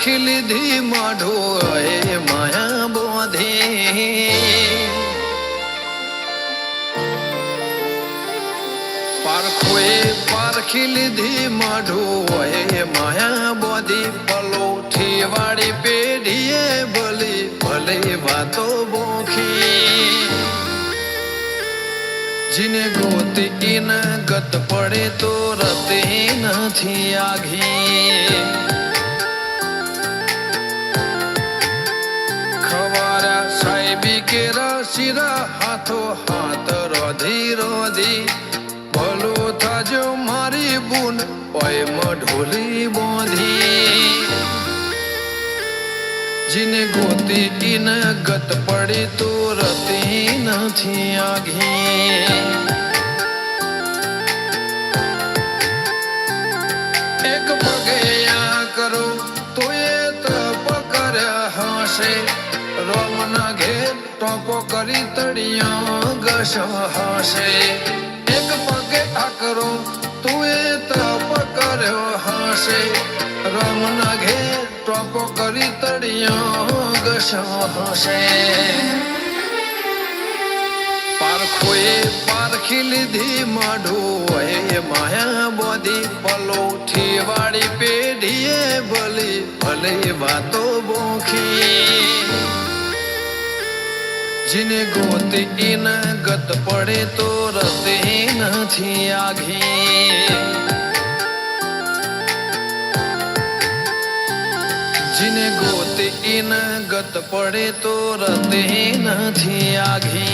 પારખી લીધી માઢો એ માયા બોધી પારખોએ પારખી લીધી માઢો એ માયા બોધી પલોઠી વાળી પેઢીએ ભલી ભલે વાતો બોખી जिने गोते इन गत पड़े तो रते नहीं आघी खवारा साहेबी के रसीरा हाथो हाथ रोधी रोधी भलो थाजो मारी बून ओय मढोली बोधी जिने गोती इन गत पड़े तो रते नहीं आघी एक पगे आ करो तो ये तप कर्या हसे रोमना घेर टोपो करी तड़िया गश हसे एक पगे आ करो तो ये तप कर्यो हसे रोमना घेर टोपो करी तड़िया गश हसे पारखोए पारखी લીધી માઢો એ માયા બોધી પલોઠી વાળી પેઢીએ ભલે ભલે વાતો બોખી जिने गोते इन गत पड़े तो रते नहीं आघी जिने गोते इन गत पड़े तो रते नहीं आघी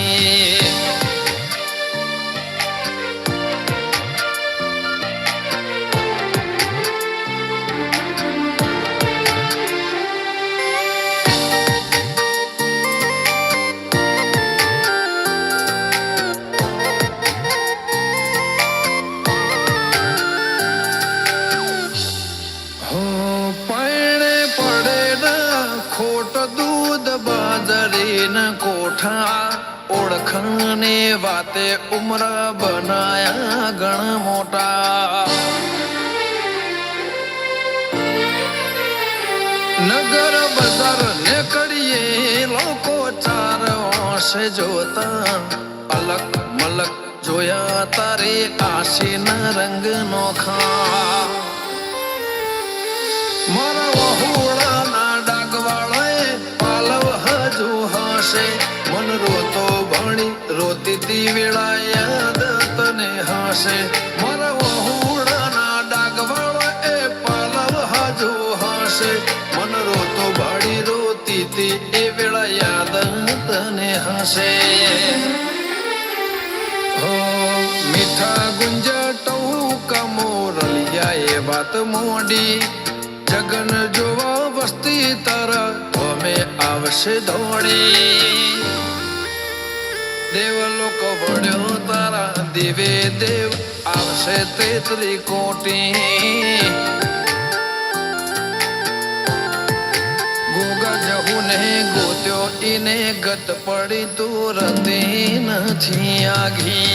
कोठा ओळखने वाते उम्र बनाया गण मोटा नगर बजार नेकड़िए लोको चार से जोता अलग मलक जोया तारे आशी न रंग नोखा मारा वहुड़ा ना डागवाड़े पालव हजू हसे मन रोतो भणी रोती ती वेळा याद तने हासे मारा वहुड़ा ना डागवाड़ो ए पालव हजू हासे मन रोतो भाड़ी रोती ती ए वेळा याद तने हासे हो मीठा गुंजा टौका मोरलिया ए बात मोडी जगन जोवा वस्ती तारा में आवश्य दौड़ी देव लोक बड़ो तारा दिवे देव आवश्य तेतरी कोटी गोगा जहू ने गोत्यो इने गत पड़ी तो रते नहीं आघी